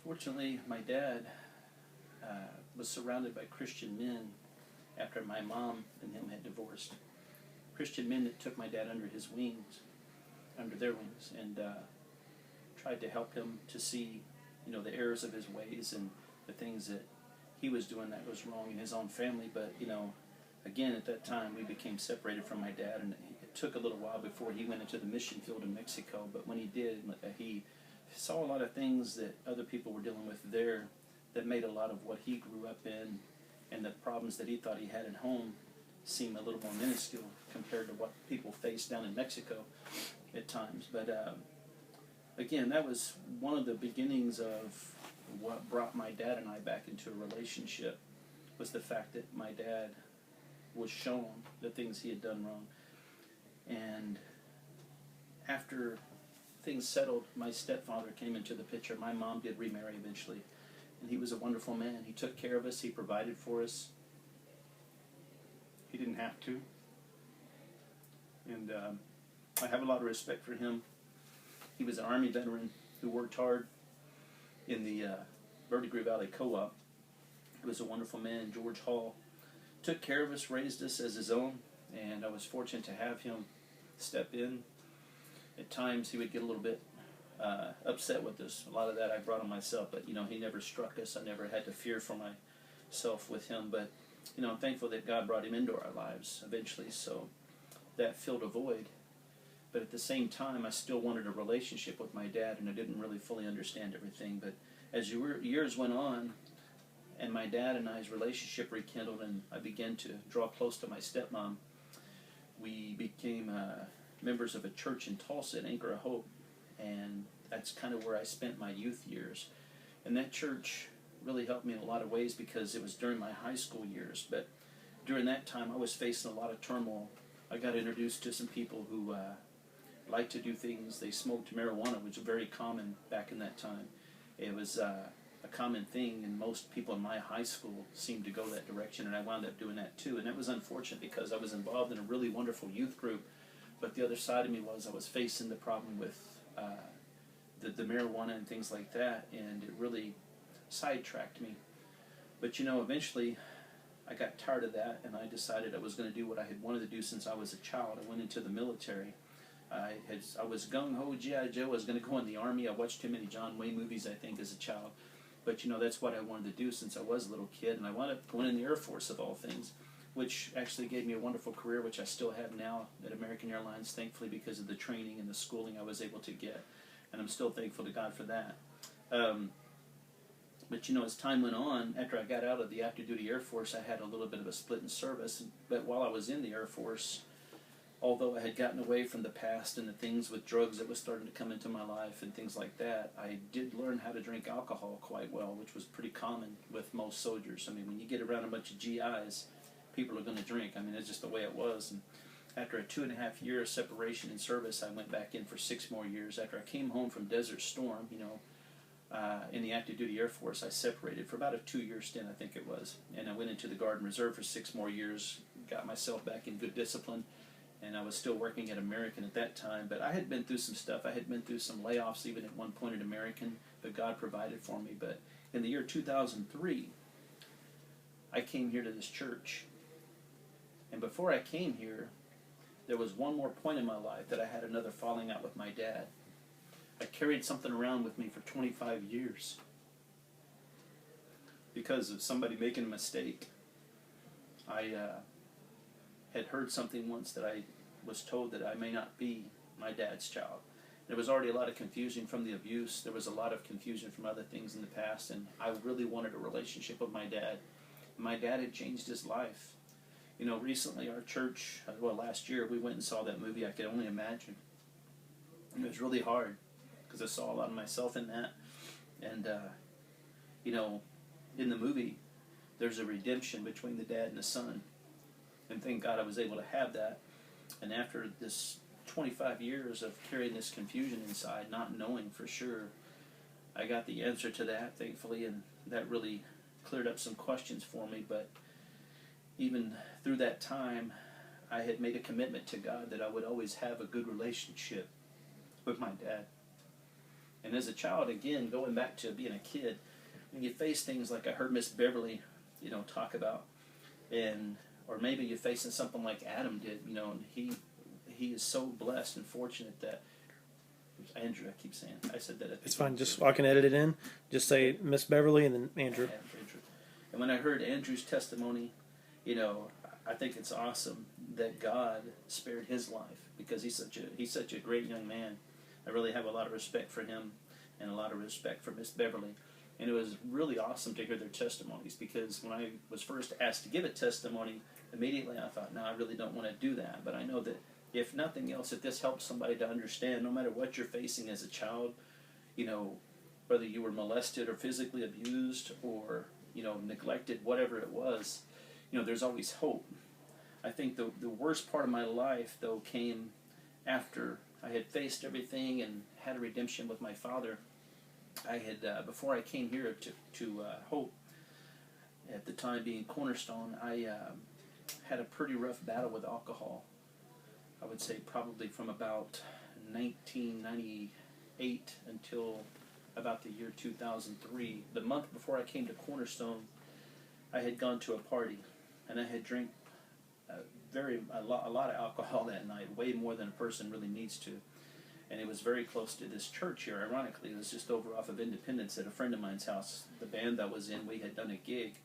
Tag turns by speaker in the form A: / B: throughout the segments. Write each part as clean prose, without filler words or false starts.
A: Fortunately, my dad was surrounded by Christian men after my mom and him had divorced. Christian men that took my dad under their wings, and tried to help him to see, the errors of his ways and the things that he was doing that was wrong in his own family. But, again, at that time, we became separated from my dad, and it took a little while before he went into the mission field in Mexico. But when he did, he saw a lot of things that other people were dealing with there that made a lot of what he grew up in and the problems that he thought he had at home seem a little more minuscule compared to what people face down in Mexico at times. But again, that was one of the beginnings of what brought my dad and I back into a relationship, was the fact that my dad was shown the things he had done wrong. And after things settled, my stepfather came into the picture. My mom did remarry eventually, and he was a wonderful man. He took care of us. He provided for us. He didn't have to. And I have a lot of respect for him. He was an Army veteran who worked hard in the Verdigris Valley Co-op. He was a wonderful man. George Hall took care of us, raised us as his own, and I was fortunate to have him step in. At times he would get a little bit upset with us. A lot of that I brought on myself, but he never struck us. I never had to fear for myself with him. But I'm thankful that God brought him into our lives eventually, so that filled a void. But at the same time, I still wanted a relationship with my dad, and I didn't really fully understand everything. But as years went on, and my dad and I's relationship rekindled, and I began to draw close to my stepmom, we became members of a church in Tulsa, at Anchor of Hope, and that's kind of where I spent my youth years. And that church really helped me in a lot of ways because it was during my high school years. But during that time, I was facing a lot of turmoil. I got introduced to some people who liked to do things. They smoked marijuana, which was very common back in that time. It was a common thing, and most people in my high school seemed to go that direction, and I wound up doing that too. And that was unfortunate because I was involved in a really wonderful youth group, but the other side of me was I was facing the problem with the marijuana and things like that, and it really sidetracked me. But eventually I got tired of that, and I decided I was going to do what I had wanted to do since I was a child. I went into the military. I was gung-ho G.I. Joe. I was going to go in the Army. I watched too many John Wayne movies, I think, as a child. But, that's what I wanted to do since I was a little kid. And I wound up going in the Air Force, of all things, which actually gave me a wonderful career, which I still have now at American Airlines, thankfully, because of the training and the schooling I was able to get. And I'm still thankful to God for that. But, as time went on, after I got out of the active duty Air Force, I had a little bit of a split in service. But while I was in the Air Force, although I had gotten away from the past and the things with drugs that was starting to come into my life and things like that, I did learn how to drink alcohol quite well, which was pretty common with most soldiers. I mean, when you get around a bunch of GIs, people are going to drink. I mean, it's just the way it was. And after a 2.5 year separation in service, I went back in for 6 more years. After I came home from Desert Storm, in the active duty Air Force, I separated for about a 2-year stint, I think it was. And I went into the Guard and Reserve for 6 more years, got myself back in good discipline. And I was still working at American at that time, but I had been through some stuff. I had been through some layoffs even at one point at American, but God provided for me. But in the year 2003, I came here to this church. And before I came here, there was one more point in my life that I had another falling out with my dad. I carried something around with me for 25 years because of somebody making a mistake. I had heard something once that I was told that I may not be my dad's child. There was already a lot of confusion from the abuse. There was a lot of confusion from other things in the past, and I really wanted a relationship with my dad. My dad had changed his life. Recently our church, last year, we went and saw that movie, I Could Only Imagine. And it was really hard because I saw a lot of myself in that. And, in the movie, there's a redemption between the dad and the son. And thank God I was able to have that. And after this 25 years of carrying this confusion inside, not knowing for sure, I got the answer to that, thankfully, and that really cleared up some questions for me. But even through that time, I had made a commitment to God that I would always have a good relationship with my dad. And as a child, again, going back to being a kid, when you face things like I heard Miss Beverly, talk about, and or maybe you're facing something like Adam did, and he is so blessed and fortunate that Andrew, I keep saying, I said that.
B: It's fine. Just I can edit it in. Just say Miss Beverly and then Andrew.
A: Andrew. And when I heard Andrew's testimony, I think it's awesome that God spared his life because he's such a great young man. I really have a lot of respect for him and a lot of respect for Miss Beverly. And it was really awesome to hear their testimonies because when I was first asked to give a testimony, immediately I thought, no, I really don't want to do that. But I know that if nothing else, if this helps somebody to understand, no matter what you're facing as a child, whether you were molested or physically abused or, neglected, whatever it was, there's always hope. I think the worst part of my life, though, came after I had faced everything and had a redemption with my father. I had, before I came here to Hope, at the time being Cornerstone, I had a pretty rough battle with alcohol. I would say probably from about 1998 until about the year 2003. The month before I came to Cornerstone, I had gone to a party, and I had drank a lot of alcohol that night, way more than a person really needs to. And it was very close to this church here. Ironically, it was just over off of Independence at a friend of mine's house. The band I was in, we had done a gig,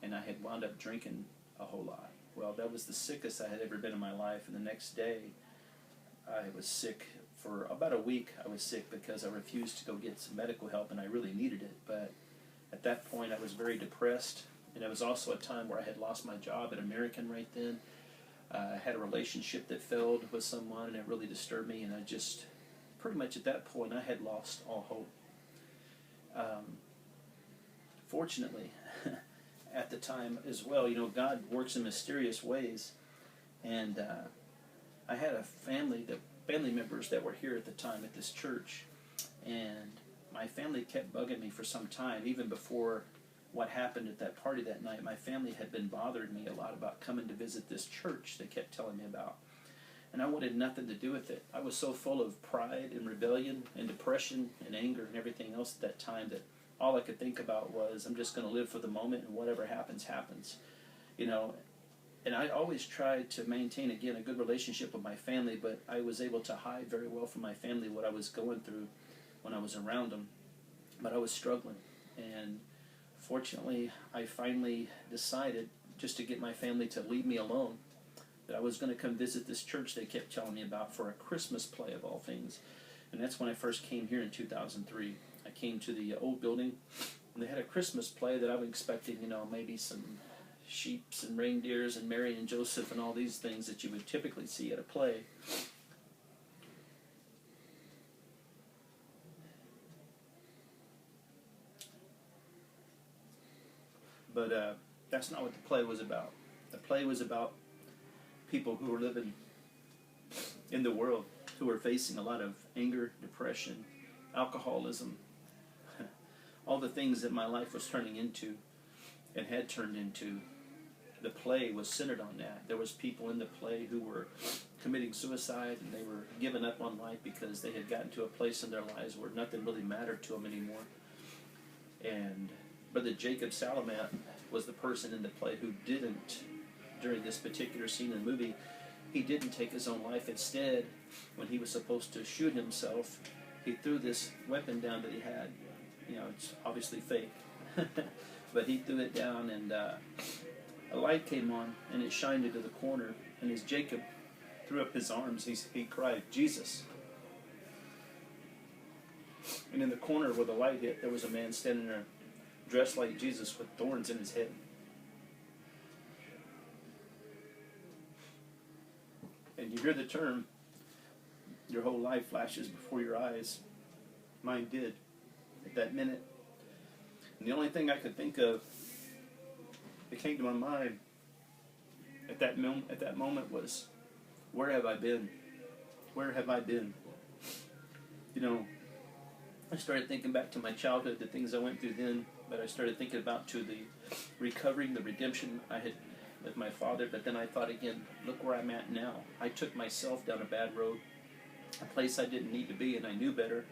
A: and I had wound up drinking a whole lot. Well, that was the sickest I had ever been in my life, and the next day I was sick. For about a week I was sick because I refused to go get some medical help, and I really needed it. But at that point I was very depressed, and it was also a time where I had lost my job at American right then. I had a relationship that failed with someone, and it really disturbed me, and I just, pretty much at that point, I had lost all hope. Fortunately, at the time as well, God works in mysterious ways, and I had a family members that were here at the time at this church, and my family kept bugging me for some time, even before what happened at that party that night. My family had been bothering me a lot about coming to visit this church they kept telling me about. And I wanted nothing to do with it. I was so full of pride and rebellion and depression and anger and everything else at that time that all I could think about was, I'm just going to live for the moment, and whatever happens, happens. And I always tried to maintain, again, a good relationship with my family, but I was able to hide very well from my family what I was going through when I was around them. But I was struggling. And fortunately, I finally decided, just to get my family to leave me alone, that I was going to come visit this church they kept telling me about for a Christmas play of all things. And that's when I first came here in 2003. I came to the old building, and they had a Christmas play that I was expecting, maybe some sheeps and reindeers and Mary and Joseph and all these things that you would typically see at a play. But that's not what the play was about. The play was about people who were living in the world, who were facing a lot of anger, depression, alcoholism, all the things that my life was turning into and had turned into. The play was centered on that. There was people in the play who were committing suicide, and they were giving up on life because they had gotten to a place in their lives where nothing really mattered to them anymore. And Brother Jacob Salamat was the person in the play who didn't, during this particular scene in the movie, he didn't take his own life. Instead, when he was supposed to shoot himself, he threw this weapon down that he had. It's obviously fake. But he threw it down, and a light came on, and it shined into the corner. And as Jacob threw up his arms, he cried, "Jesus." And in the corner where the light hit, there was a man standing there dressed like Jesus with thorns in his head. And you hear the term, your whole life flashes before your eyes. Mine did at that minute. And the only thing I could think of that came to my mind at that moment was, where have I been? Where have I been? I started thinking back to my childhood, the things I went through then, but I started thinking about to the recovering, the redemption I had with my father. But then I thought again, look where I'm at now. I took myself down a bad road, a place I didn't need to be, and I knew better.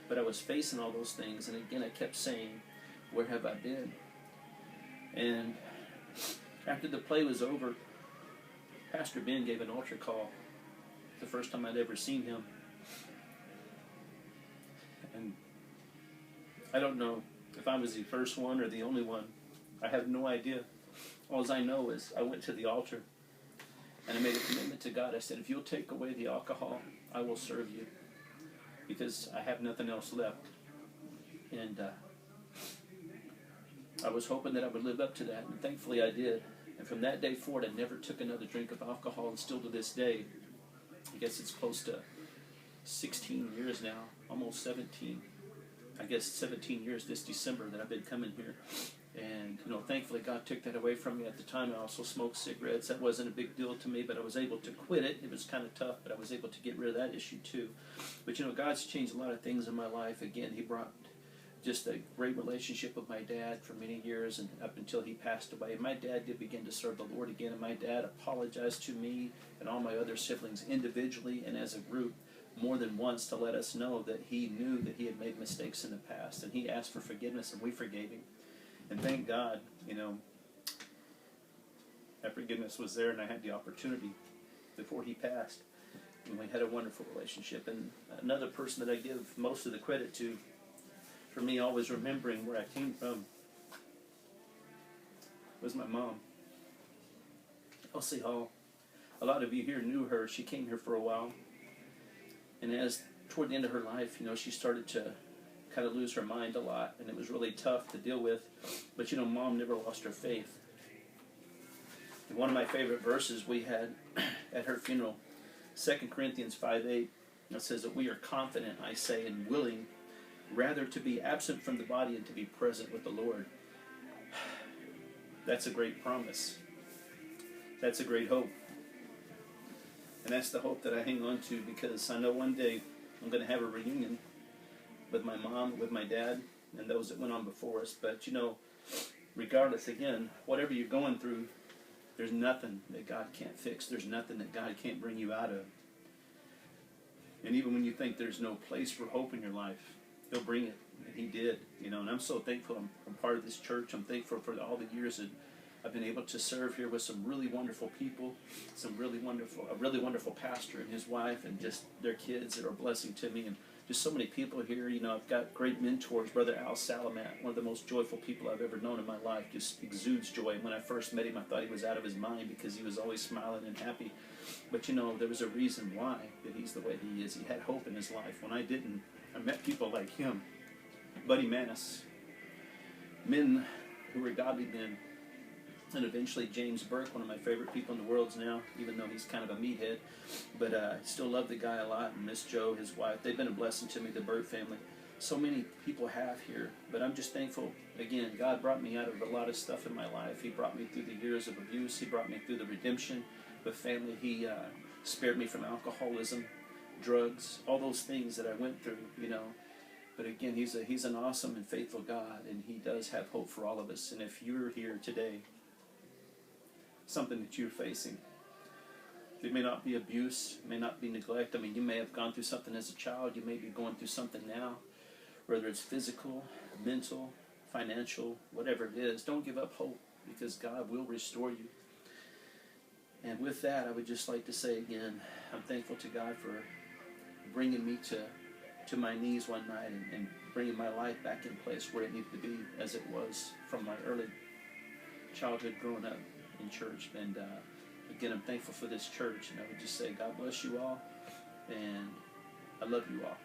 A: But I was facing all those things, and again I kept saying, where have I been? And after the play was over, Pastor Ben gave an altar call. The first time I'd ever seen him. And I don't know if I was the first one or the only one. I have no idea. All I know is I went to the altar and I made a commitment to God. I said, if you'll take away the alcohol, I will serve you, because I have nothing else left. And I was hoping that I would live up to that, and thankfully I did. And from that day forward, I never took another drink of alcohol, and still to this day, I guess it's close to 16 years now, almost 17. I guess 17 years this December that I've been coming here. And, thankfully God took that away from me. At the time, I also smoked cigarettes. That wasn't a big deal to me, but I was able to quit it. It was kind of tough, but I was able to get rid of that issue too. But, God's changed a lot of things in my life. Again, He brought just a great relationship with my dad for many years, and up until he passed away. My dad did begin to serve the Lord again, and my dad apologized to me and all my other siblings individually and as a group more than once to let us know that he knew that he had made mistakes in the past, and he asked for forgiveness, and we forgave him. And thank God, that forgiveness was there, and I had the opportunity before he passed, and we had a wonderful relationship. And another person that I give most of the credit to, for me always remembering where I came from, was my mom, Elsie Hall. A lot of you here knew her. She came here for a while, and as toward the end of her life, she started to kind of lose her mind a lot, and it was really tough to deal with. But Mom never lost her faith. And one of my favorite verses we had at her funeral, 2 Corinthians 5:8, it says that we are confident, I say, and willing rather to be absent from the body and to be present with the Lord. That's a great promise. That's a great hope. And that's the hope that I hang on to, because I know one day I'm going to have a reunion with my mom, with my dad, and those that went on before us. But, regardless, again, whatever you're going through, there's nothing that God can't fix. There's nothing that God can't bring you out of. And even when you think there's no place for hope in your life, He'll bring it, and He did, and I'm so thankful I'm part of this church. I'm thankful for all the years that I've been able to serve here with some really wonderful people, a really wonderful pastor and his wife, and just their kids that are a blessing to me, and just so many people here. I've got great mentors. Brother Al Salamat, one of the most joyful people I've ever known in my life, just exudes joy. When I first met him, I thought he was out of his mind because he was always smiling and happy. But there was a reason why that he's the way he is. He had hope in his life. When I didn't, I met people like him, Buddy Manis, men who were godly men, and eventually James Burke, one of my favorite people in the world now, even though he's kind of a meathead. But I still love the guy a lot, and Miss Jo, his wife. They've been a blessing to me, the Burke family. So many people have here, but I'm just thankful. Again, God brought me out of a lot of stuff in my life. He brought me through the years of abuse. He brought me through the redemption with family. He spared me from alcoholism, drugs, all those things that I went through, But again, he's an awesome and faithful God, and He does have hope for all of us. And if you're here today, something that you're facing, it may not be abuse, it may not be neglect. You may have gone through something as a child. You may be going through something now, whether it's physical, mental, financial, whatever it is. Don't give up hope, because God will restore you. And with that, I would just like to say again, I'm thankful to God for bringing me to my knees one night and bringing my life back in place where it needed to be, as it was from my early childhood growing up in church. And again, I'm thankful for this church, and I would just say God bless you all, and I love you all.